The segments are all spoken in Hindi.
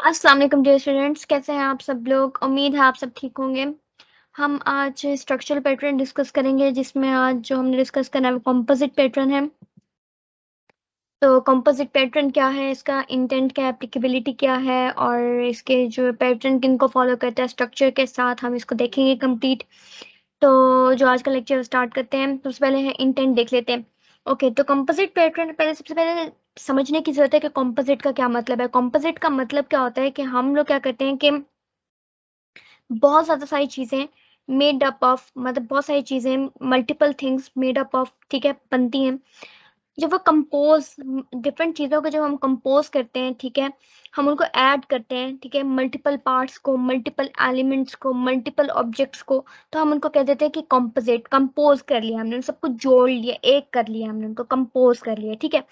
अस्सलाम वालेकुम डियर स्टूडेंट्स, कैसे हैं आप सब लोग। उम्मीद है आप सब ठीक होंगे। हम आज स्ट्रक्चरल पैटर्न डिस्कस करेंगे, जिसमें आज जो हमने डिस्कस करना है वो कंपोजिट पैटर्न है। तो कंपोजिट पैटर्न क्या है, इसका इंटेंट क्या है, एप्लीकेबिलिटी क्या है, और इसके जो पैटर्न किन को फॉलो करता है स्ट्रक्चर के साथ, हम इसको देखेंगे कंप्लीट। तो जो आज का लेक्चर स्टार्ट करते हैं, तो सबसे पहले है इंटेंट देख लेते हैं। ओके, तो कंपोजिट पैटर्न पहले सबसे पहले समझने की जरूरत है कि कंपोजिट का क्या मतलब है। कंपोजिट का मतलब क्या होता है कि हम लोग क्या करते हैं कि बहुत ज़्यादा सारी चीज़ें मेड अप ऑफ, मतलब बहुत सारी चीज़ें multiple things made up of, ठीक है, बनती हैं। जब वो कंपोज डिफरेंट चीज़ों को जब हम कंपोज करते हैं, ठीक है, हम उनको ऐड करते हैं, ठीक है, मल्टीपल पार्ट्स को, मल्टीपल एलिमेंट्स को, मल्टीपल ऑब्जेक्ट्स को, तो हम उनको कह देते हैं कि कंपोजिट, कंपोज कर लिया हमने, उन सबको जोड़ लिया, एक कर लिया हमने, उनको कंपोज कर लिया, ठीक है।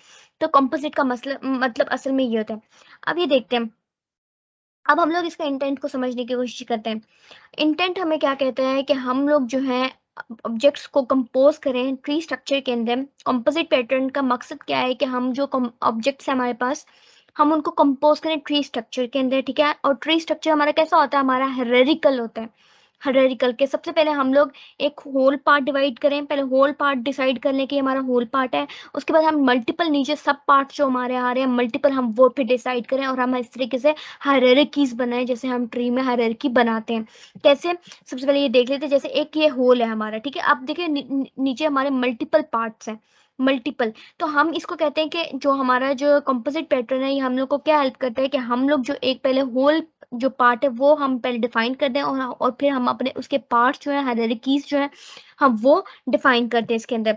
तो कंपोजिट का मतलब असल में ये होता है। अब ये देखते हैं, अब हम लोग इसका इंटेंट को समझने की कोशिश करते हैं। इंटेंट हमें क्या कहता है कि हम लोग जो है ऑब्जेक्ट्स को कंपोज करें ट्री स्ट्रक्चर के अंदर। कंपोजिट पैटर्न का मकसद क्या है कि हम जो ऑब्जेक्ट्स है हमारे पास, हम उनको कंपोज करें ट्री स्ट्रक्चर के अंदर, ठीक है। और ट्री स्ट्रक्चर हमारा कैसा होता है, हमारा हायरार्किकल होता है। हायरार्किकल के सबसे पहले हम लोग एक होल पार्ट डिवाइड करें, पहले होल पार्ट डिसाइड कर लें कि हमारा होल पार्ट है। उसके बाद हम मल्टीपल नीचे सब पार्ट जो हमारे आ रहे हैं मल्टीपल, हम वो फिर डिसाइड करें और हम इस तरीके से हायरार्कीज बनाएं, जैसे हम ट्री में हायरार्की बनाते हैं। कैसे, सबसे पहले ये देख लेते हैं। जैसे एक ये होल है हमारा, ठीक है, आप देखिए नीचे हमारे मल्टीपल पार्ट्स हैं, मल्टीपल। तो हम इसको कहते हैं कि जो हमारा जो कंपोजिट पैटर्न है, ये हम लोग को क्या हेल्प करता है कि हम लोग जो एक पहले होल जो पार्ट है वो हम पहले डिफाइन कर दें, और फिर हम अपने उसके पार्ट्स जो है, हायरार्कीज जो है, हम वो डिफाइन करते हैं इसके अंदर,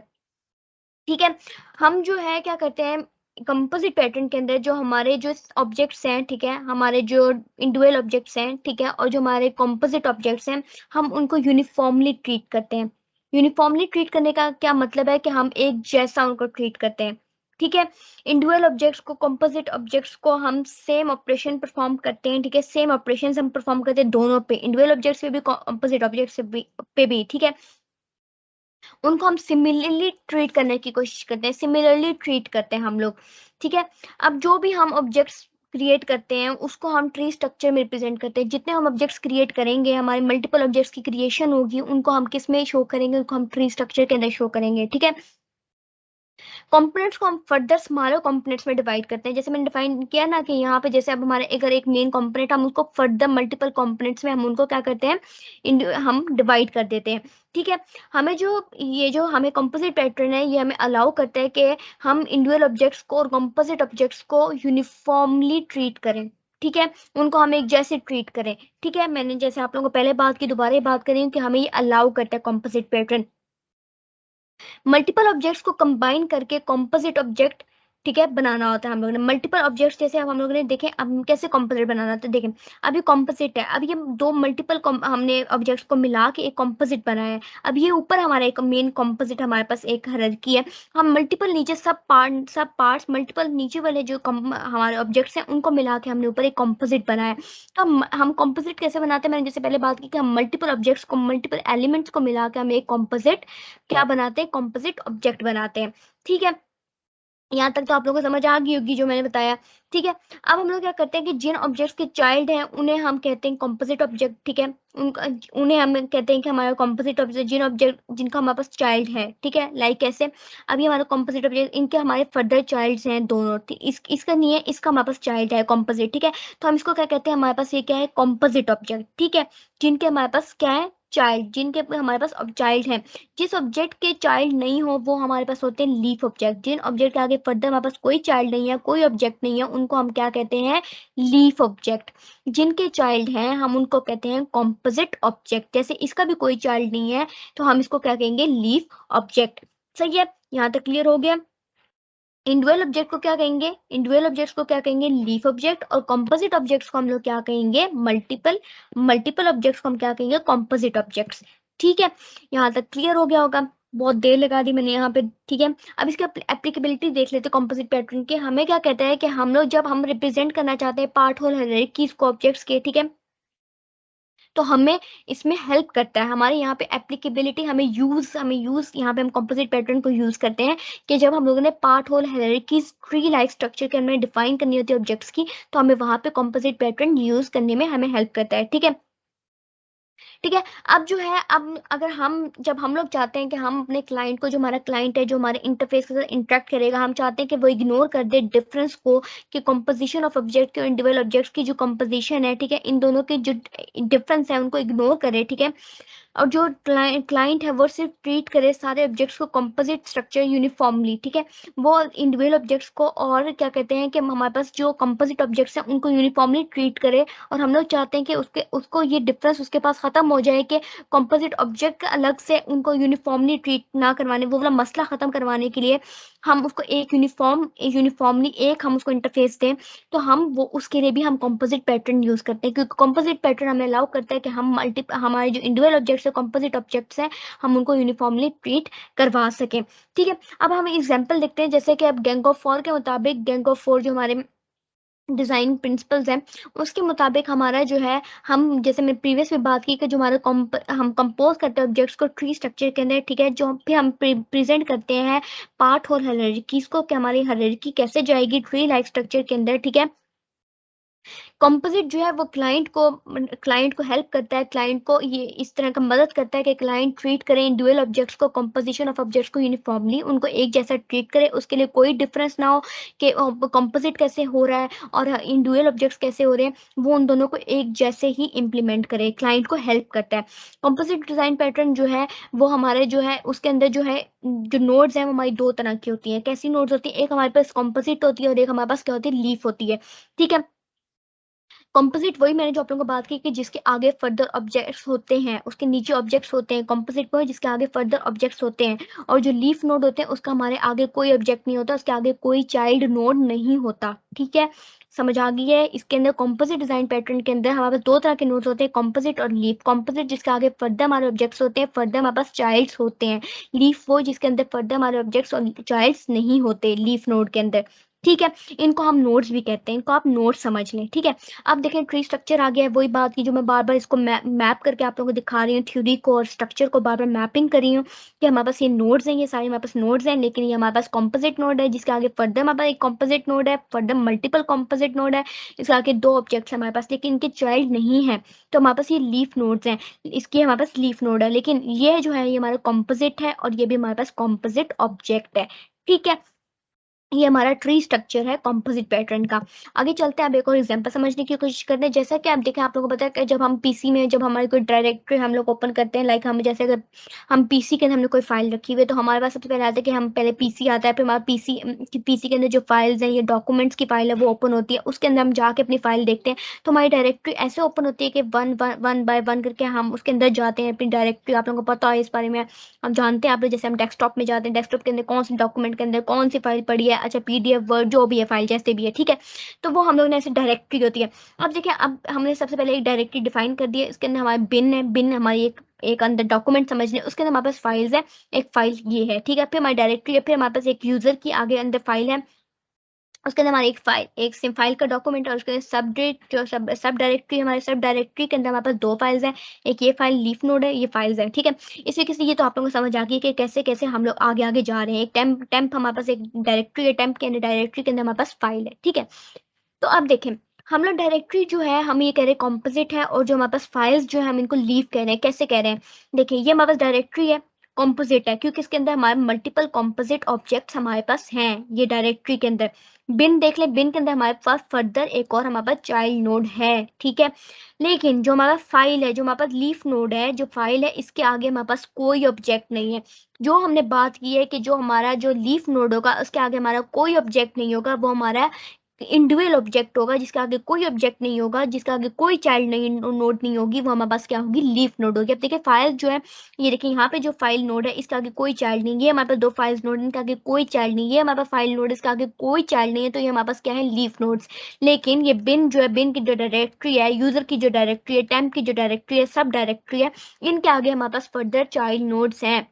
ठीक है। हम जो है क्या करते हैं, कंपोजिट पैटर्न के अंदर जो हमारे जो ऑब्जेक्ट्स हैं, ठीक है, हमारे जो इंडिविजुअल ऑब्जेक्ट्स हैं, ठीक है, और जो हमारे कंपोजिट ऑब्जेक्ट्स हैं, हम उनको यूनिफॉर्मली ट्रीट करते हैं। यूनिफॉर्मली ट्रीट करने का क्या मतलब है कि हम एक जैसा उनको ट्रीट करते हैं, ठीक है। इंडिविजुअल ऑब्जेक्ट्स को, कंपोजिट ऑब्जेक्ट्स को हम सेम ऑपरेशन परफॉर्म करते हैं, ठीक है, सेम ऑपरेशंस हम परफॉर्म करते हैं दोनों पे, इंडिविजुअल ऑब्जेक्ट्स पे भी, कंपोजिट ऑब्जेक्ट्स पे भी, ठीक है। उनको हम सिमिलरली ट्रीट करने की कोशिश करते हैं, सिमिलरली ट्रीट करते हैं हम लोग, ठीक है। अब जो भी हम ऑब्जेक्ट्स क्रिएट करते हैं उसको हम ट्री स्ट्रक्चर में रिप्रेजेंट करते हैं। जितने हम ऑब्जेक्ट्स क्रिएट करेंगे, हमारे मल्टीपल ऑब्जेक्ट्स की क्रिएशन होगी, उनको हम किस में शो करेंगे, उनको हम ट्री स्ट्रक्चर के अंदर शो करेंगे, ठीक है। कंपोनेंट्स को हम फर्दर स्मॉलर कंपोनेंट्स में डिवाइड करते हैं। जैसे मैंने डिफाइन किया ना कि यहाँ पे जैसे अब हमारे अगर एक मेन कंपोनेंट, हम उसको फर्दर मल्टीपल कंपोनेंट्स में हम उनको क्या करते हैं, हम डिवाइड कर देते हैं, ठीक है। हमें जो ये जो हमें कंपोजिट पैटर्न है, ये हमें अलाउ करता है कि हम इंडिविजुअल ऑब्जेक्ट्स को और कंपोजिट ऑब्जेक्ट्स को यूनिफॉर्मली ट्रीट करें, ठीक है, उनको हम एक जैसे ट्रीट करें, ठीक है। मैंने जैसे आप लोगों को पहले बात की, दोबारा बात करी कि हमें ये अलाउ करता है कंपोजिट पैटर्न मल्टीपल ऑब्जेक्ट्स को कंबाइन करके कंपोजिट ऑब्जेक्ट, ठीक है, बनाना होता है हम लोगों ने। मल्टीपल ऑब्जेक्ट्स जैसे अब हम लोगों ने देखे, अब हम कैसे कंपोजिट बनाना होता है देखें। अब ये कंपोजिट है, अब ये दो मल्टीपल हमने ऑब्जेक्ट्स को मिला के एक कंपोजिट बनाया है। अब ये ऊपर हमारा एक मेन कंपोजिट, हमारे पास एक हायरार्की है। हम मल्टीपल नीचे सब पार्ट्स मल्टीपल नीचे वाले जो हमारे ऑब्जेक्ट्स हैं उनको मिला के हमने ऊपर एक कंपोजिट बनाया है। तो हम कंपोजिट कैसे बनाते हैं, मैंने जैसे पहले बात की कि हम मल्टीपल ऑब्जेक्ट्स को, मल्टीपल एलिमेंट्स को मिला के हम एक कंपोजिट क्या बनाते हैं, कंपोजिट ऑब्जेक्ट बनाते हैं, ठीक है। यहाँ तक तो आप लोगों को समझ आ गई होगी जो मैंने बताया, ठीक है। अब हम लोग क्या करते हैं कि जिन ऑब्जेक्ट्स के चाइल्ड हैं उन्हें हम कहते हैं कंपोजिट ऑब्जेक्ट, ठीक है। उनका उन्हें हम कहते हैं कि हमारा कंपोजिट ऑब्जेक्ट, जिन ऑब्जेक्ट जिनका हमारे पास चाइल्ड है, ठीक है, लाइक कैसे, अभी हमारा कंपोजिट ऑब्जेक्ट, इनके हमारे फर्दर चाइल्ड्स हैं दोनों, ठीक, इसका नहीं है, इसका हमारे पास चाइल्ड है कंपोजिट, ठीक है। तो हम इसको क्या कहते हैं, हमारे पास ये क्या है, कंपोजिट ऑब्जेक्ट, ठीक है, जिनके हमारे पास क्या है, चाइल्ड, जिनके हमारे पास चाइल्ड है। जिस ऑब्जेक्ट के चाइल्ड नहीं हो वो हमारे पास होते हैं लीफ ऑब्जेक्ट। जिन ऑब्जेक्ट के आगे फर्दर हमारे पास कोई चाइल्ड नहीं है, कोई ऑब्जेक्ट नहीं है, उनको हम क्या कहते हैं, लीफ ऑब्जेक्ट। जिनके चाइल्ड हैं हम उनको कहते हैं कंपोजिट ऑब्जेक्ट। जैसे इसका भी कोई चाइल्ड नहीं है तो हम इसको क्या कहेंगे, लीफ ऑब्जेक्ट। सही है, यहाँ तक क्लियर हो गया। इंडिविजुअल ऑब्जेक्ट को क्या कहेंगे, इंडिविजुअल ऑब्जेक्ट्स को क्या कहेंगे, लीफ ऑब्जेक्ट, और कंपोजिट ऑब्जेक्ट्स को हम लोग क्या कहेंगे, मल्टीपल, मल्टीपल ऑब्जेक्ट्स को हम क्या कहेंगे, कंपोजिट ऑब्जेक्ट्स, ठीक है। यहाँ तक क्लियर हो गया होगा, बहुत देर लगा दी मैंने यहाँ पे, ठीक है। अब इसकी एप्लीकेबिलिटी देख लेते हैं कंपोजिट पैटर्न के। हमें क्या कहता है कि हम लोग जब हम रिप्रेजेंट करना चाहते हैं पार्ट होल हायरार्कीज को ऑब्जेक्ट्स के, ठीक है, तो हमें इसमें हेल्प करता है। हमारे यहाँ पे एप्लीकेबिलिटी, हमें यूज यहाँ पे हम कंपोजिट पैटर्न को यूज करते हैं कि जब हम लोगों ने part whole hierarchies tree like structure के हमें डिफाइन करनी होती है ऑब्जेक्ट्स की, तो हमें वहां पे कंपोजिट पैटर्न यूज करने में हमें हेल्प करता है। ठीक है, ठीक है। अब जो है, अब अगर हम जब हम लोग चाहते हैं कि हम अपने क्लाइंट को, जो हमारा क्लाइंट है, जो हमारे इंटरफेस के साथ इंटरेक्ट करेगा, हम चाहते हैं कि वो इग्नोर कर दे डिफरेंस को, कि कंपोजिशन ऑफ ऑब्जेक्ट के इंडिविजुअल ऑब्जेक्ट्स की जो कंपोजिशन है, ठीक है, इन दोनों के जो डिफरेंस है उनको इग्नोर करे। ठीक है, और जो क्लाइंट है वो सिर्फ ट्रीट करे सारे ऑब्जेक्ट्स को कंपोजिट स्ट्रक्चर यूनिफॉर्मली। ठीक है, वो इंडिविजुअल ऑब्जेक्ट्स को, और क्या कहते हैं कि हमारे पास जो कंपोजिट ऑब्जेक्ट्स हैं उनको यूनिफॉर्मली ट्रीट करे। और हम लोग चाहते हैं कि उसको ये डिफरेंस उसके पास खत्म हो जाए, कि कंपोजिट ऑब्जेक्ट अलग से उनको यूनिफॉर्मली ट्रीट ना करवाने, वो वाला मसला खत्म करवाने के लिए हम उसको एक यूनिफॉर्मली एक हम उसको इंटरफेस दें। तो हम वो उसके लिए भी हम कंपोजिट पैटर्न यूज करते हैं, क्योंकि कंपोजिट पैटर्न हमें अलाउ करता है कि हम हमारे जो इंडिविजुअल ऑब्जेक्ट्स है, कंपोजिट ऑब्जेक्ट्स हैं, हम उनको यूनिफॉर्मली ट्रीट करवा सकें। ठीक है, अब हम एग्जांपल देखते हैं, जैसे कि अब गैंग ऑफ फोर के मुताबिक, गैंग ऑफ फोर जो हमारे डिजाइन प्रिंसिपल्स हैं, उसके मुताबिक हमारा जो है, हम जैसे मैं प्रीवियस में बात की कि जो हमारा हम कंपोज करते हैं ऑब्जेक्ट्स को ट्री स्ट्रक्चर के अंदर। ठीक है, जो फिर हम प्रेजेंट करते हैं पार्ट और हायरार्कीज को, कि हमारी हायरार्की कैसे जाएगी ट्री लाइक स्ट्रक्चर के अंदर। ठीक है, कंपोजिट जो है वो क्लाइंट को हेल्प करता है, क्लाइंट को ये इस तरह का मदद करता है कि क्लाइंट ट्रीट करें ड्यूअल ऑब्जेक्ट्स को, कंपोजिशन ऑफ ऑब्जेक्ट्स को यूनिफॉर्मली, उनको एक जैसा ट्रीट करे, उसके लिए कोई डिफरेंस ना हो कि कंपोजिट कैसे हो रहा है और इन ड्यूअल ऑब्जेक्ट्स कैसे हो रहे हैं, वो उन दोनों को एक जैसे ही इंप्लीमेंट करे, क्लाइंट को हेल्प करता है। कंपोजिट डिजाइन पैटर्न जो है वो हमारे जो है उसके अंदर जो है, जो नोड्स हैं वो हमारी दो तरह की होती है। कैसी नोड्स होती है? एक हमारे पास कंपोजिट होती है और एक हमारे पास क्या होती है, लीफ होती है। ठीक है, कंपोजिट वही मैंने जो आप लोगों को बात की कि जिसके आगे फर्दर ऑब्जेक्ट्स होते हैं, उसके नीचे ऑब्जेक्ट्स होते हैं। कंपोजिट वो है जिसके आगे फर्दर ऑब्जेक्ट्स होते हैं, और जो लीफ नोड होते हैं उसका हमारे आगे कोई ऑब्जेक्ट नहीं होता, उसके आगे कोई चाइल्ड नोड नहीं होता। ठीक है, समझ आ गई है? इसके अंदर कंपोजिट डिजाइन पैटर्न के अंदर हमारे पास दो तरह के नोड्स होते हैं, कंपोजिट और लीफ। कंपोजिट जिसके आगे फर्दर हमारे ऑब्जेक्ट्स होते हैं, फर्दर हमारे पास चाइल्ड्स होते हैं। लीफ वो जिसके अंदर फर्दर हमारे ऑब्जेक्ट्स और चाइल्ड्स नहीं होते लीफ नोड के अंदर। ठीक है, इनको हम नोड्स भी कहते हैं, इनको आप नोड समझ लें। ठीक है, अब देखें ट्री स्ट्रक्चर आ गया है, वही बात की जो मैं बार बार इसको मैप करके आप लोगों को दिखा रही हूँ, थ्योरी को और स्ट्रक्चर को बार बार मैपिंग कर रही हूँ, कि हमारे पास ये नोड्स हैं, ये सारे हमारे पास नोड्स हैं, लेकिन ये हमारे पास कॉम्पोजिट नोड है जिसके आगे फर्दर हमारे पास एक कॉम्पोजिट नोड है, फर्दर मल्टीपल कॉम्पोजिट नोड है, इसके आगे दो ऑब्जेक्ट्स हैं हमारे पास, लेकिन इनके चाइल्ड नहीं है। तो हमारे पास ये लीफ नोड्स हैं, इसकी हमारे पास लीफ नोड है, लेकिन ये जो है ये हमारा कॉम्पोजिट है और ये भी हमारे पास कॉम्पोजिट ऑब्जेक्ट है। ठीक है, ये हमारा ट्री स्ट्रक्चर है कंपोजिट पैटर्न का। आगे चलते हैं, अब एक और एग्जांपल समझने की कोशिश करते हैं। जैसा कि आप देखें, आप लोगों को पता है कि जब हम पीसी में, जब हमारी कोई डायरेक्टरी हम लोग ओपन करते हैं, लाइक हम जैसे अगर हम पीसी के अंदर हमने कोई फाइल रखी हुई है, तो हमारे पास सबसे पहले आता है कि हम पहले पीसी आता है, फिर हमारा पीसी के अंदर जो फाइल्स हैं, ये डॉक्यूमेंट्स की फाइल है वो ओपन होती है, उसके अंदर हम जाके अपनी फाइल देखते हैं। तो हमारी डायरेक्टरी ऐसे ओपन होती है कि वन वन बाय वन करके हम उसके अंदर जाते हैं अपनी डायरेक्टरी। आप लोगों को पता है इस बारे में, हम जानते हैं। आप लोग जैसे हम डेस्कटॉप में जाते हैं, डेस्कटॉप के अंदर कौन से डॉक्यूमेंट के अंदर कौन सी फाइल पड़ी है, अच्छा पीडीएफ वर्ड जो भी है फाइल जैसे भी है। ठीक है, तो वो हम लोग ने ऐसे डायरेक्टरी होती है। अब देखिए, अब हमने सबसे पहले एक डायरेक्टरी डिफाइन कर दी है, इसके अंदर हमारे बिन है, बिन हमारी एक एक अंदर डॉक्यूमेंट समझ लें, उसके अंदर हमारे पास फाइल्स है, एक फाइल ये है। ठीक है, फिर हमारी डायरेक्टरी है, फिर हमारे पास एक यूजर की आगे अंदर फाइल है, उसके अंदर हमारी एक फाइल, एक सिम फाइल का डॉक्यूमेंट, और उसके अंदर सब डायरेक्टरी, हमारे सब डायरेक्टरी के अंदर हमारे पास दो फाइल्स हैं, एक ये फाइल लीफ नोड है, ये फाइल्स है। ठीक है, इस तरीके से ये तो आप लोगों को समझ आ गई कि कैसे कैसे हम लोग आगे आगे जा रहे हैं। एक टेम्प हमारे पास एक डायरेक्टरी है, टेम्प के अंदर डायरेक्टरी के अंदर हमारे पास फाइल है। ठीक है, तो अब देखें, हम लोग डायरेक्टरी जो है हम ये कह रहे हैं कॉम्पोजिट है, और जो हमारे पास फाइल्स जो है हम इनको लीव कह रहे हैं। कैसे कह रहे हैं? देखिए, ये हमारे पास डायरेक्टरी है, कॉम्पोजिट है, क्योंकि इसके अंदर हमारे मल्टीपल कॉम्पोजिट ऑब्जेक्ट्स हमारे पास हैं ये डायरेक्टरी के अंदर। बिन देख ले, बिन के अंदर हमारे पास फर्दर एक और हमारे पास चाइल्ड नोड है। ठीक है, लेकिन जो हमारा फाइल है, जो हमारे पास लीफ नोड है, जो फाइल है, इसके आगे हमारे पास कोई ऑब्जेक्ट नहीं है। जो हमने बात की है कि जो हमारा जो लीफ नोड होगा उसके आगे हमारा कोई ऑब्जेक्ट नहीं होगा, वो हमारा इंडिविजुअल ऑब्जेक्ट होगा, जिसके आगे कोई ऑब्जेक्ट नहीं होगा, जिसके आगे कोई चाइल्ड नहीं नोड नहीं होगी, वो हमारे पास क्या होगी, लीफ नोड होगी। अब देखिए, फाइल जो है, ये देखिए यहाँ पे जो फाइल नोड है इसके आगे कोई चाइल्ड नहीं है, हमारे पास दो फाइल्स नोड है, इनके आगे कोई चाइल्ड नहीं है, हमारे पास फाइल नोड इसके आगे कोई चाइल्ड नहीं है, तो ये हमारे पास क्या है, लीफ नोड्स। लेकिन ये बिन जो है, बिन की जो डायरेक्टरी है, यूजर की जो डायरेक्टरी है, टेम्प की जो डायरेक्टरी है, सब डायरेक्टरी है, इनके आगे हमारे पास फर्दर चाइल्ड नोड्स हैं।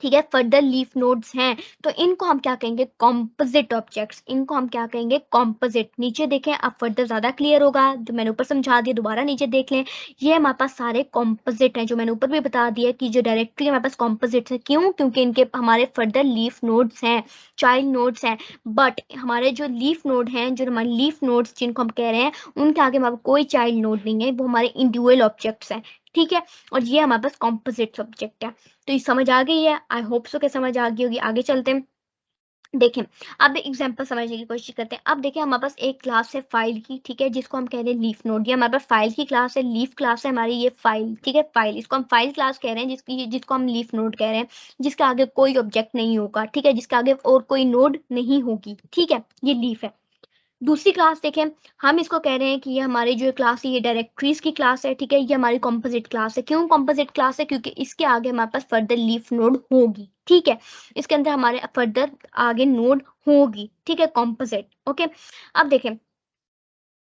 ठीक है, फर्दर लीफ नोड्स हैं, तो इनको हम क्या कहेंगे, कॉम्पोजिट ऑब्जेक्ट्स। इनको हम क्या कहेंगे, कॉम्पोजिट। नीचे देखें, अब फर्दर ज्यादा क्लियर होगा, जो मैंने ऊपर समझा दिया दोबारा नीचे देख लें। ये हमारे पास सारे कॉम्पोजिट हैं, जो मैंने ऊपर भी बता दिया कि जो डायरेक्टरी हमारे पास कॉम्पोजिट है। क्यों? क्योंकि इनके हमारे फर्दर लीफ नोड्स हैं, चाइल्ड नोड्स हैं। बट हमारे जो लीफ नोड हैं, जो हमारे लीफ नोड्स जिनको हम कह रहे हैं, उनके आगे हमारे कोई चाइल्ड नोड नहीं है, वो हमारे इंडिविजुअल ऑब्जेक्ट्स हैं। ठीक है, और ये हमारे पास कॉम्पोजिट ऑब्जेक्ट है। तो ये समझ आ गई है, आई होप सो कि समझ आ गई होगी। आगे चलते हैं, देखें। अब एग्जांपल समझने की कोशिश करते हैं। अब देखिए, हमारे पास एक क्लास है फाइल की, ठीक है, जिसको हम कह रहे हैं लीफ नोड। ये हमारे पास फाइल की क्लास है, लीफ क्लास है हमारी, ये फाइल, ठीक है, फाइल, इसको हम फाइल क्लास कह रहे हैं, जिसको हम लीफ नोड कह रहे हैं, जिसके आगे कोई ऑब्जेक्ट नहीं होगा, ठीक है, जिसके आगे और कोई नोड नहीं होगी, ठीक है, ये लीफ है। दूसरी क्लास देखें, हम इसको कह रहे हैं कि ये हमारी जो क्लास है, ये डायरेक्टरीज की क्लास है, ठीक है, ये हमारी कॉम्पोजिट क्लास है। क्यों कॉम्पोजिट क्लास है? क्योंकि इसके आगे हमारे पास फर्दर लीफ नोड होगी, ठीक है, इसके अंदर हमारे फर्दर आगे नोड होगी, ठीक है, कॉम्पोजिट। ओके, अब देखें,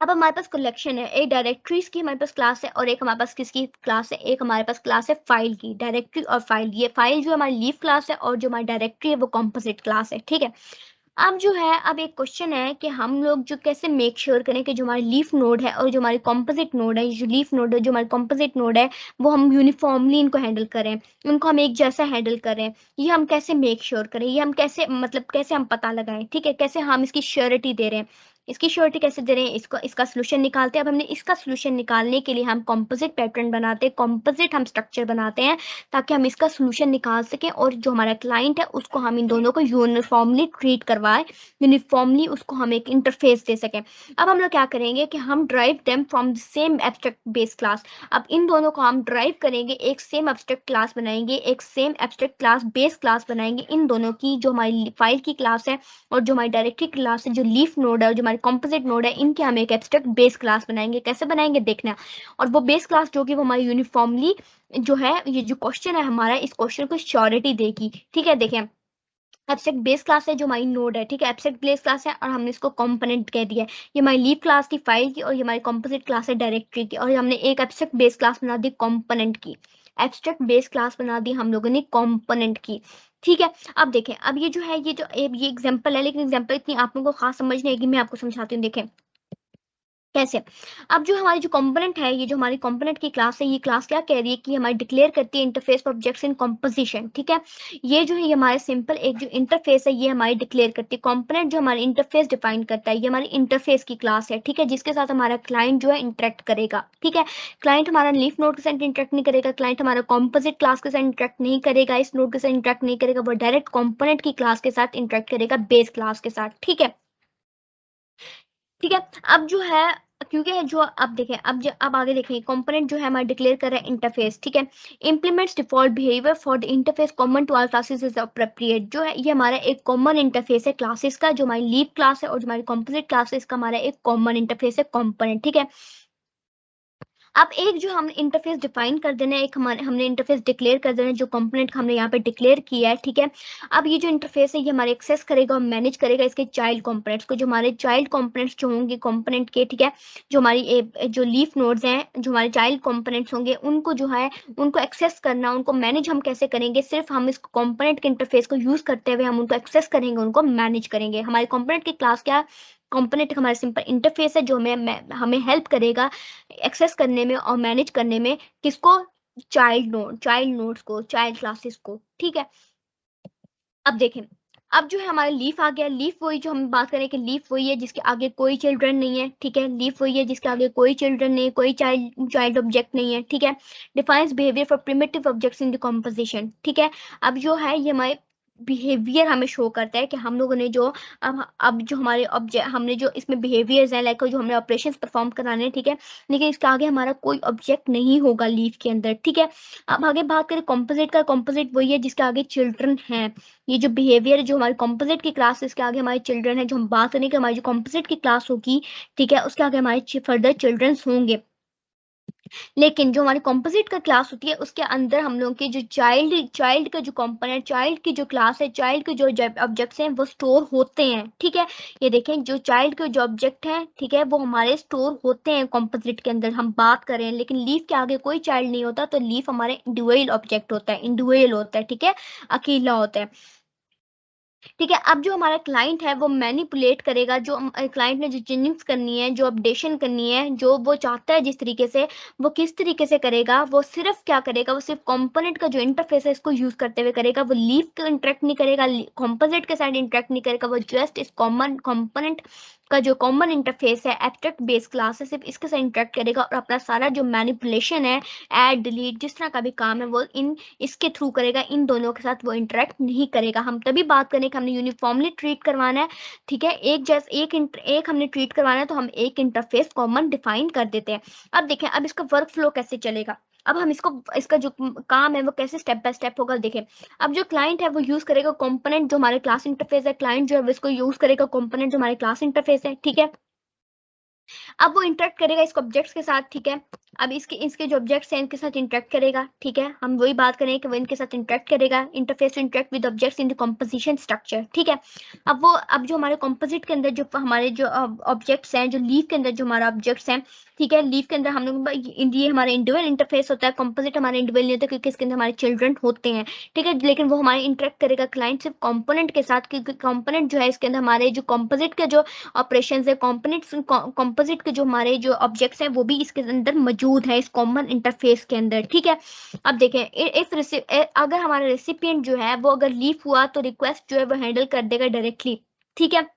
अब हमारे पास कलेक्शन है, एक डायरेक्टरीज की हमारे पास क्लास है, और एक हमारे पास किसकी क्लास है, एक हमारे पास क्लास है फाइल की, डायरेक्टरी और फाइल। ये फाइल जो हमारी लीफ क्लास है, और जो हमारी डायरेक्टरी है वो कॉम्पोजिट क्लास है, ठीक है। अब जो है, अब एक क्वेश्चन है कि हम लोग जो कैसे मेक श्योर करें कि जो हमारी लीफ नोड है और जो हमारी कॉम्पोजिट नोड है, जो लीफ नोड है, जो हमारी कॉम्पोजिट नोड है, वो हम यूनिफॉर्मली इनको हैंडल करें, उनको हम एक जैसा हैंडल करें। ये हम कैसे मेक श्योर करें, ये हम कैसे, मतलब कैसे हम पता लगाएं, ठीक है, कैसे हम इसकी श्योरिटी दे रहे हैं, इसकी श्योरिटी कैसे दे रहे हैं, इसको, इसका सोल्यूशन निकालते हैं। अब हमने इसका सोल्यूशन निकालने के लिए हम कॉम्पोजिट पैटर्न बनाते हैं, कॉम्पोजिट हम स्ट्रक्चर बनाते हैं, ताकि हम इसका सोल्यूशन निकाल सकें, और जो हमारा क्लाइंट है उसको हम इन दोनों को यूनिफॉर्मली ट्रीट करवाएं, यूनिफॉर्मली उसको हम एक इंटरफेस दे सकें। अब हम लोग क्या करेंगे कि हम drive them from the same abstract base class. अब इन दोनों को हम ड्राइव करेंगे, एक सेम एब्स्ट्रैक्ट क्लास बनाएंगे, एक same abstract class base class बनाएंगे इन दोनों की, जो हमारी फाइल की क्लास है और जो हमारी डायरेक्टरी क्लास है, जो लीफ नोड है और जो हमारी कॉम्पोजिट नोड है, इनके हम एक एब्स्ट्रैक्ट बेस क्लास बनाएंगे। कैसे बनाएंगे देखना, और वो बेस क्लास जो कि वो हमारी यूनिफॉर्मली जो है, ये जो क्वेश्चन है हमारा, इस क्वेश्चन को श्योरिटी देगी, ठीक है। देखें, एब्स्ट्रैक्ट बेस क्लास है जो हमारी नोड है, ठीक है, एब्स्ट्रैक्ट बेस क्लास है, और हमने इसको कंपोनेंट कह दिया है। ये हमारी लीफ क्लास की फाइल की, और ये हमारी कंपोजिट क्लास है डायरेक्टरी की, और हमने एक एब्स्ट्रैक्ट बेस क्लास बना दी कंपोनेंट की, एब्स्ट्रैक्ट बेस क्लास बना दी हम लोगों ने कंपोनेंट की, ठीक है। अब देखें, अब ये जो है, ये एग्जांपल है, लेकिन एग्जांपल इतनी आप लोगों को खास समझ नहीं आएगी, मैं आपको समझाती हूँ। देखें कैसे। अब जो हमारी जो कंपोनेंट है, ये जो हमारी कंपोनेंट की क्लास है, ये क्लास क्या कह रही है कि हमारी डिक्लेयर करती है इंटरफेस ऑब्जेक्ट्स इन कंपोजिशन, ठीक है। ये जो है, ये हमारे सिंपल एक जो इंटरफेस है, ये हमारी डिक्लेयर करती है। कंपोनेंट जो हमारी इंटरफेस डिफाइन करता है, ये हमारी इंटरफेस की क्लास है, ठीक है, जिसके साथ हमारा क्लाइंट जो है इंटरेक्ट करेगा, ठीक है। क्लाइंट हमारा लीफ नोड के साथ इंटरेक्ट नहीं करेगा, क्लाइंट हमारा कंपोजिट क्लास के साथ इंटरेक्ट नहीं करेगा, इस नोड के साथ इंटरेक्ट नहीं करेगा, वो डायरेक्ट कंपोनेंट की क्लास के साथ इंटरेक्ट करेगा, बेस क्लास के साथ, ठीक है, ठीक है। अब जो है, क्योंकि जो अब देखें, अब आगे देखें, कंपोनेंट जो है हमारा डिक्लेयर कर रहा है इंटरफेस, ठीक है। Implements default behaviour for the interface common to all classes is appropriate. जो है, ये हमारा एक कॉमन इंटरफेस है क्लासेस का, जो हमारी लीफ क्लास है और जो हमारी कंपोजिट क्लास है, इसका हमारा एक कॉमन इंटरफेस है कंपोनेंट, ठीक है। अब एक जो हम इंटरफेस डिफाइन कर देना है, एक हमारे हमने इंटरफेस डिक्लेयर कर देना है, जो कंपोनेंट हमने यहाँ पे डिक्लेयर किया है, ठीक है। अब ये जो इंटरफेस है, ये हमारे एक्सेस करेगा और मैनेज करेगा इसके चाइल्ड कंपोनेंट्स को, जो हमारे चाइल्ड कंपोनेंट्स जो होंगे कंपोनेंट के, ठीक है, जो हमारी जो लीफ नोड्स हैं, जो हमारे चाइल्ड कंपोनेंट्स होंगे, उनको जो है, उनको एक्सेस करना, उनको मैनेज हम कैसे करेंगे, सिर्फ हम इस कंपोनेंट के इंटरफेस को यूज करते हुए हम उनको एक्सेस करेंगे, उनको मैनेज करेंगे। हमारे कंपोनेंट की क्लास क्या, कंपोनेंट हमारा सिंपल इंटरफेस है, जो हमें हेल्प करेगा एक्सेस करने में और मैनेज करने में, किसको, चाइल्ड नोड्स को, चाइल्ड क्लासेस को, ठीक है। अब देखें, अब जो है हमारा लीफ आ गया। लीफ वही जो हम बात करें कि लीफ वही है जिसके आगे कोई चिल्ड्रन नहीं है, ठीक है, लीफ वही है जिसके आगे कोई चिल्ड्रन नहीं है, कोई चाइल्ड ऑब्जेक्ट नहीं है, ठीक है। Defines behaviour for primitive objects in the composition, ठीक है। अब जो है, ये हमारे बिहेवियर हमें शो करता है कि हम लोगों ने जो, अब जो हमारे ऑब्जेक्ट, हमने जो इसमें बिहेवियर्स हैं, लाइक जो हमने ऑपरेशंस परफॉर्म कराने हैं, ठीक है, लेकिन इसके आगे हमारा कोई ऑब्जेक्ट नहीं होगा लीफ के अंदर, ठीक है। अब आगे बात करें कंपोजिट का, कंपोजिट वही है जिसके आगे चिल्ड्रन हैं। ये जो बिहेवियर जो हमारी कंपोजिट की क्लास है, इसके आगे हमारे चिल्ड्रन है, जो हम बात करें कि हमारी जो कंपोजिट की क्लास होगी, ठीक है, उसके आगे हमारे फर्दर चिल्ड्रन होंगे। लेकिन जो हमारी कंपोजिट का क्लास होती है उसके अंदर हम लोगों की जो चाइल्ड का जो कंपोनेंट, चाइल्ड की जो क्लास है, चाइल्ड के जो ऑब्जेक्ट्स हैं वो स्टोर होते हैं। ठीक है, ये देखें जो चाइल्ड के जो ऑब्जेक्ट हैं, ठीक है, वो हमारे स्टोर होते हैं कंपोजिट के अंदर हम बात करें। लेकिन लीफ के आगे कोई चाइल्ड नहीं होता, तो लीफ हमारे इंडिविजुअल ऑब्जेक्ट होता है, इंडिविजुअल होता है, ठीक है, अकेला होता है। ठीक है, अब जो हमारा क्लाइंट है वो मैनिपुलेट करेगा, जो क्लाइंट ने जो चेंजिंग्स करनी है, जो अपडेशन करनी है, जो वो चाहता है जिस तरीके से, वो किस तरीके से करेगा। वो सिर्फ क्या करेगा, वो सिर्फ कंपोनेंट का जो इंटरफेस है इसको यूज करते हुए करेगा। वो लीफ का इंटरेक्ट नहीं करेगा, कंपोजिट के साथ इंटरेक्ट नहीं करेगा, वो जस्ट इस कॉमन कंपोनेंट का जो कॉमन इंटरफेस है, एब्स्ट्रैक्ट बेस क्लास है, सिर्फ इसके साथ इंटरेक्ट करेगा और अपना सारा जो मैनिपुलेशन है, ऐड डिलीट जिस तरह का भी काम है वो इन इसके थ्रू करेगा। इन दोनों के साथ वो इंटरेक्ट नहीं करेगा। हम तभी बात करें कि हमने यूनिफॉर्मली ट्रीट करवाना है, ठीक है, एक हमने ट्रीट करवाना है तो हम एक इंटरफेस कॉमन डिफाइन कर देते हैं। अब देखें, अब इसका वर्क फ्लो कैसे चलेगा, अब हम इसका जो काम है वो कैसे स्टेप बाय स्टेप होगा। देखें, अब जो क्लाइंट है वो यूज करेगा कंपोनेंट जो हमारे क्लास इंटरफेस है, क्लाइंट जो है इसको यूज करेगा कंपोनेंट जो हमारे क्लास इंटरफेस है, ठीक है। अब वो इंटरेक्ट करेगा इसको ऑब्जेक्ट्स के साथ, ठीक है। अब इसके इसके जो ऑब्जेक्ट्स हैं इनके साथ इंटरेक्ट करेगा, ठीक है। हम वही बात करें कि वो इनके साथ इंटरेक्ट करेगा, interface to interact with objects in the composition structure, ठीक है। अब जो हमारे कंपोजिट के अंदर जो हमारे जो ऑब्जेक्ट्स हैं, जो लीफ के अंदर जो हमारा ऑब्जेक्ट्स हैं, ठीक है, लीफ के अंदर हम लोग ये हमारे इंडिविजुअल इंटरफेस होता है, कंपोजिट हमारे इंडिविजुअल नहीं होता क्योंकि इसके अंदर हमारे चिल्ड्रन होते हैं, ठीक है। लेकिन वो हमारे इंटरेक्ट करेगा क्लाइंट सिर्फ कंपोनेंट के साथ, क्योंकि कंपोनेंट जो है इसके अंदर हमारे जो कंपोजिट के जो ऑपरेशंस है, कंपोनेंट्स कंपोजिट के जो हमारे जो ऑब्जेक्ट्स हैं वो भी इसके अंदर मौजूद है, इस कॉमन इंटरफेस के अंदर, ठीक है। अब देखें, अगर हमारा रेसिपिएंट जो है वो अगर लीफ हुआ तो रिक्वेस्ट जो है वो हैंडल कर देगा डायरेक्टली, ठीक है।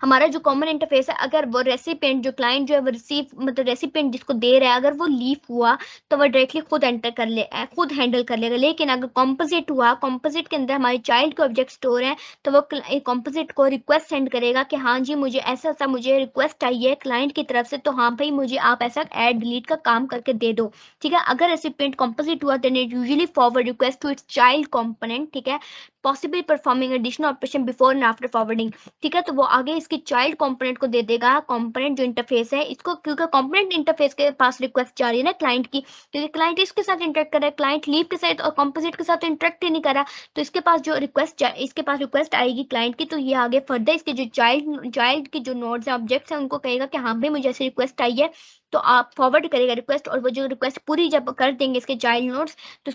हमारा जो कॉमन इंटरफेस है, अगर वो रेसिपिएंट जो क्लाइंट जो है वो रिसीव मतलब रेसिपिएंट जिसको दे रहा है, अगर वो लीफ हुआ तो वो डायरेक्टली खुद एंटर कर ले खुद हैंडल कर लेगा। लेकिन अगर कॉम्पोजिट हुआ, कॉम्पोजिट के अंदर हमारे चाइल्ड के ऑब्जेक्ट स्टोर है, तो वो कॉम्पोजिट को रिक्वेस्ट सेंड करेगा कि हाँ जी मुझे ऐसा ऐसा मुझे रिक्वेस्ट आई है क्लाइंट की तरफ से, तो हाँ भाई मुझे आप ऐसा ऐड डिलीट का काम करके दे दो, ठीक है। अगर रेसिपिएंट कॉम्पोजिट हुआ then it usually forward request to its child component, ठीक है, possible performing additional operation before and after forwarding, ठीक है। तो वो आगे इसकी चाइल्ड कंपोनेंट को दे देगा, कंपोनेंट जो इंटरफेस है इसको, क्योंकि कंपोनेंट इंटरफेस के पास रिक्वेस्ट जा रही है ना क्लाइंट की, क्योंकि क्लाइंट इसके साथ इंटरेक्ट कर रहा है, क्लाइंट लीव के साथ और कंपोजिट के साथ इंटरेक्ट ही नहीं कर रहा, तो इसके पास जो इसके पास रिक्वेस्ट आएगी क्लाइंट की, तो ये आगे फर्दर इसके जो चाइल्ड की जो नोड्स हैं, ऑब्जेक्ट्स हैं, उनको कहेगा कि हाँ भाई मुझे ऐसी रिक्वेस्ट आई है, तो आप फॉरवर्ड करेगा रिक्वेस्ट, और वो जो रिक्वेस्ट पूरी जब कर देंगे इसके चाइल्ड नोड्स, तो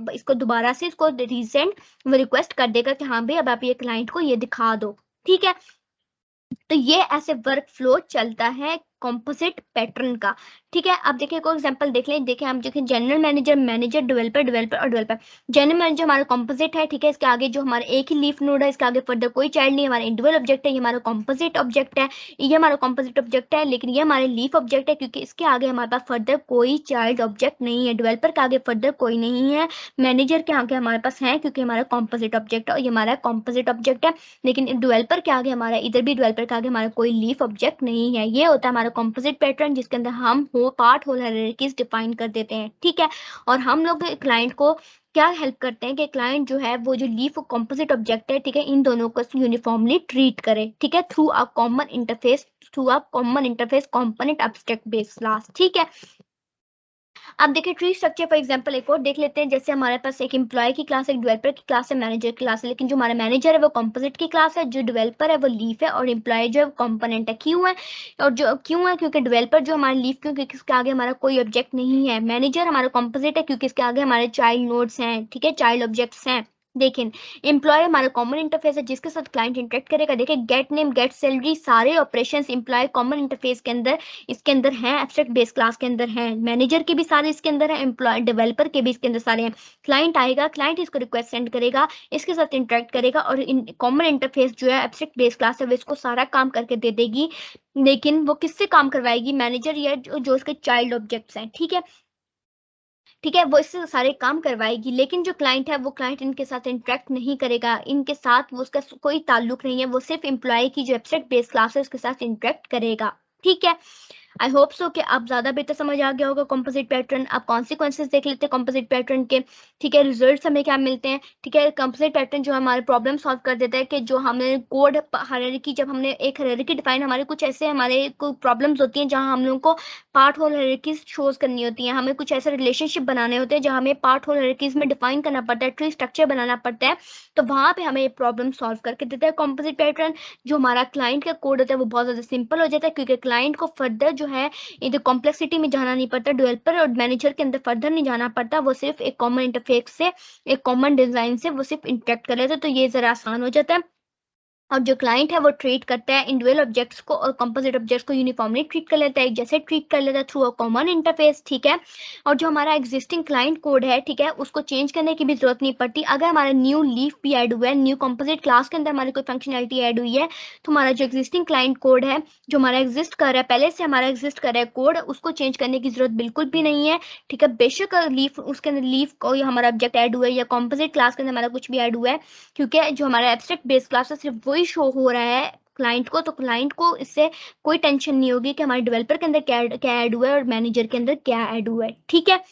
इसको दोबारा से इसको रीसेंड वो रिक्वेस्ट कर देगा कि हाँ भाई अब आप ये क्लाइंट को ये दिखा दो, ठीक है। तो ये ऐसे वर्क फ्लो चलता है कंपोजिट पैटर्न का, ठीक है। अब देखिए कोई एग्जांपल देख लें, देखिए हम देखें general manager, manager, developer, developer और डेवलपर। जनरल मैनेजर हमारा कंपोजिट है, ठीक है, इसके आगे जो हमारा एक ही लीफ नोड है, इसके आगे फर्दर कोई चाइल्ड नहीं, हमारा इंडिविजुअल ऑब्जेक्ट है, ये हमारा कंपोजिट ऑब्जेक्ट है, ये हमारा कंपोजिट ऑब्जेक्ट है, लेकिन ये हमारे लीफ ऑब्जेक्ट है क्योंकि इसके आगे हमारे पास फर्दर कोई चाइल्ड ऑब्जेक्ट नहीं है। डेवलपर के आगे फर्दर कोई नहीं है, मैनेजर के आगे हमारे पास है क्योंकि हमारा कंपोजिट ऑब्जेक्ट है और ये हमारा कंपोजिट ऑब्जेक्ट है, लेकिन डेवलपर के आगे हमारा, इधर भी डेवलपर के आगे हमारा कोई लीफ ऑब्जेक्ट नहीं है। ये होता है हमारा कंपोजिट पैटर्न जिसके अंदर हम पार्ट होल हायरार्कीज डिफाइन कर देते हैं, ठीक है। और हम लोग क्लाइंट को क्या हेल्प करते हैं कि क्लाइंट जो है वो जो लीफ और कंपोजिट ऑब्जेक्ट है, ठीक है, इन दोनों को यूनिफॉर्मली ट्रीट करे, ठीक है, through a common interface component abstract base class, ठीक है। अब देखिए ट्री स्ट्रक्चर फॉर एग्जांपल एक और देख लेते हैं। जैसे हमारे पास एक एम्प्लॉय की क्लास है, एक डेवलपर की क्लास है, मैनेजर की क्लास है, लेकिन जो हमारा मैनेजर है वो कंपोजिट की क्लास है, जो डेवलपर है वो लीफ है, और एम्प्लॉय जो है वो कंपोनेंट है। क्यों है, और जो क्यों है क्योंकि डेवलपर जो हमारा लीफ, क्योंकि इसके आगे हमारा कोई ऑब्जेक्ट नहीं है। मैनेजर हमारा कंपोजिट है क्योंकि इसके आगे हमारे चाइल्ड नोड्स हैं, ठीक है, चाइल्ड ऑब्जेक्ट्स हैं। देखें, एम्प्लॉय हमारा कॉमन इंटरफेस है जिसके साथ क्लाइंट इंटरेक्ट करेगा। देखिए गेट नेम, गेट सैलरी, सारे ऑपरेशंस एम्प्लॉय कॉमन इंटरफेस के अंदर इसके अंदर है, एब्स्ट्रैक्ट बेस क्लास के अंदर है। मैनेजर के भी सारे इसके अंदर है, एम्प्लॉय डेवलपर के भी इसके अंदर सारे हैं। क्लाइंट आएगा, क्लाइंट इसको रिक्वेस्ट सेंड करेगा, इसके साथ इंटरेक्ट करेगा, और कॉमन इंटरफेस जो है एब्स्ट्रैक्ट बेस क्लास है वो इसको सारा काम करके दे देगी। लेकिन वो किससे काम करवाएगी, मैनेजर या जो उसके चाइल्ड ऑब्जेक्ट्स हैं, ठीक है, ठीक है, वो इससे सारे काम करवाएगी। लेकिन जो क्लाइंट है वो क्लाइंट इनके साथ इंटरेक्ट नहीं करेगा, इनके साथ वो उसका कोई ताल्लुक नहीं है, वो सिर्फ एम्प्लॉय की जो एब्स्ट्रैक्ट बेस क्लास है उसके साथ इंटरेक्ट करेगा, ठीक है। आई होप सो कि आप ज़्यादा बेहतर समझ आ गया होगा कंपोजिट पैटर्न। आप कॉन्सिक्वेंसेस देख लेते हैं कंपोजिट पैटर्न के, ठीक है, रिजल्ट्स हमें क्या मिलते हैं, ठीक है। कंपोजिट पैटर्न जो हमारे प्रॉब्लम सॉल्व कर देता है कि जो हमने कोड हायरार्की, जब हमने एक हायरार्की डिफाइन, हमारे कुछ ऐसे हमारे को प्रॉब्लम्स होती हैं जहाँ हम लोगों को पार्ट होल हायरार्कीज शोज करनी होती हैं, हमें कुछ ऐसे रिलेशनशिप बनाने होते हैं जहाँ हमें पार्ट होल हायरार्कीज में डिफाइन करना पड़ता है, ट्री स्ट्रक्चर बनाना पड़ता है, तो वहाँ पे हमें ये प्रॉब्लम सॉल्व करके देता है कंपोजिट पैटर्न। जो हमारा क्लाइंट का कोड होता है वो बहुत ज़्यादा सिंपल हो जाता है, क्योंकि क्लाइंट को फर्दर जो है इधर कॉम्प्लेक्सिटी में जाना नहीं पड़ता, डेवलपर और मैनेजर के अंदर फर्दर नहीं जाना पड़ता, वो सिर्फ एक कॉमन इंटरफेस से, एक कॉमन डिजाइन से वो सिर्फ इंटरेक्ट कर लेते हैं, तो ये जरा आसान हो जाता है। और जो क्लाइंट है वो ट्रीट करता है इंडिविजुअल ऑब्जेक्ट्स को और कंपोजिट ऑब्जेक्ट्स को यूनिफॉर्मली ट्रीट कर लेता है, एक जैसे ट्रीट कर लेता है थ्रू अ कॉमन इंटरफेस, ठीक है। और जो हमारा एग्जिस्टिंग क्लाइंट कोड है, ठीक है, उसको चेंज करने की भी जरूरत नहीं पड़ती। अगर हमारा न्यू लीफ भी ऐड हुआ है, न्यू कंपोजिट क्लास के अंदर हमारी कोई फंक्शनैलिटी ऐड हुई है, तो हमारा जो एग्जिस्टिंग क्लाइंट कोड है, जो हमारा एग्जिस्ट कर रहा है, पहले से हमारा एग्जिस्ट कर रहा है कोड, उसको चेंज करने की जरूरत बिल्कुल भी नहीं है, ठीक है। बेशक लीफ उसके अंदर लीफ को हमारा ऑब्जेक्ट ऐड हुआ है या कंपोजिट क्लास के अंदर हमारा कुछ भी ऐड हुआ है, क्योंकि जो हमारा एब्स्ट्रैक्ट बेस क्लास है सिर्फ वही शो हो रहा है क्लाइंट को, तो क्लाइंट को इससे कोई टेंशन नहीं होगी कि हमारे डेवलपर के अंदर क्या ऐड हुआ है और मैनेजर के अंदर क्या ऐड हुआ है, ठीक है।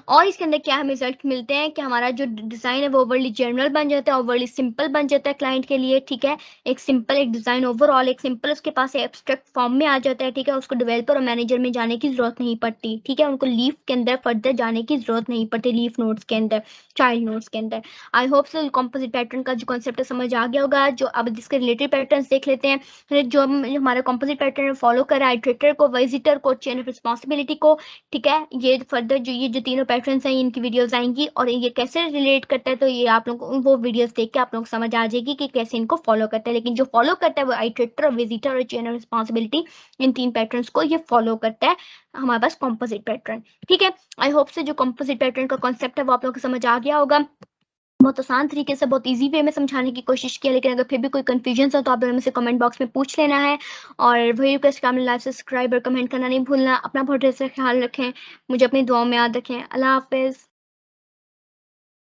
और इसके अंदर क्या हमें रिजल्ट मिलते हैं कि हमारा जो डिज़ाइन है वो ओवरली जनरल बन जाता है, ओवरली सिंपल बन जाता है क्लाइंट के लिए, ठीक है। एक सिंपल एक डिज़ाइन ओवरऑल एक सिंपल उसके पास एब्स्ट्रैक्ट फॉर्म में आ जाता है, ठीक है। उसको डेवलपर और मैनेजर में जाने की जरूरत नहीं पड़ती, ठीक है। उनको लीफ के अंदर फर्दर जाने की जरूरत नहीं पड़ती, लीफ नोट्स के अंदर, चाइल्ड नोट्स के अंदर। I hope so composite pattern का जो कॉन्सेप्ट है समझ आ गया होगा। जो अब जिसके रिलेटेड पैटर्न देख लेते हैं, जो हमारा कॉम्पोजिट पैटर्न फॉलो कर रहा है, इटरेटर को, विजिटर को, चेन ऑफ रिस्पॉन्सिबिलिटी को, ठीक है। ये फर्दर जो ये जो तीनों पैटर्न्स हैं इनकी वीडियोस आएंगी और ये कैसे रिलेट करता है, तो ये आप लोग को वो वीडियोस देख के आप लोग समझ आ जाएगी कि कैसे इनको फॉलो करता है। लेकिन जो फॉलो करता है वो आइटरेटर और विजिटर और चेन ऑफ रिस्पॉन्सिबिलिटी, इन तीन पैटर्न्स को ये फॉलो करता है हमारे पास कॉम्पोजिट पैटर्न, ठीक है। आई होप से जो कॉम्पोजिट पैटर्न का कॉन्सेप्ट है वो आप लोग को समझ आ गया होगा। बहुत आसान तरीके से, बहुत इजी वे में समझाने की कोशिश की है, लेकिन अगर फिर भी कोई कंफ्यूजन हो तो आप लोगों में से कमेंट बॉक्स में पूछ लेना है। और वही रिक्वेस्ट का लाइव सब्सक्राइब और कमेंट करना नहीं भूलना। अपना बहुत ढेर सारा ख्याल रखें, मुझे अपनी दुआओं में याद रखें। अल्लाह हाफिज़।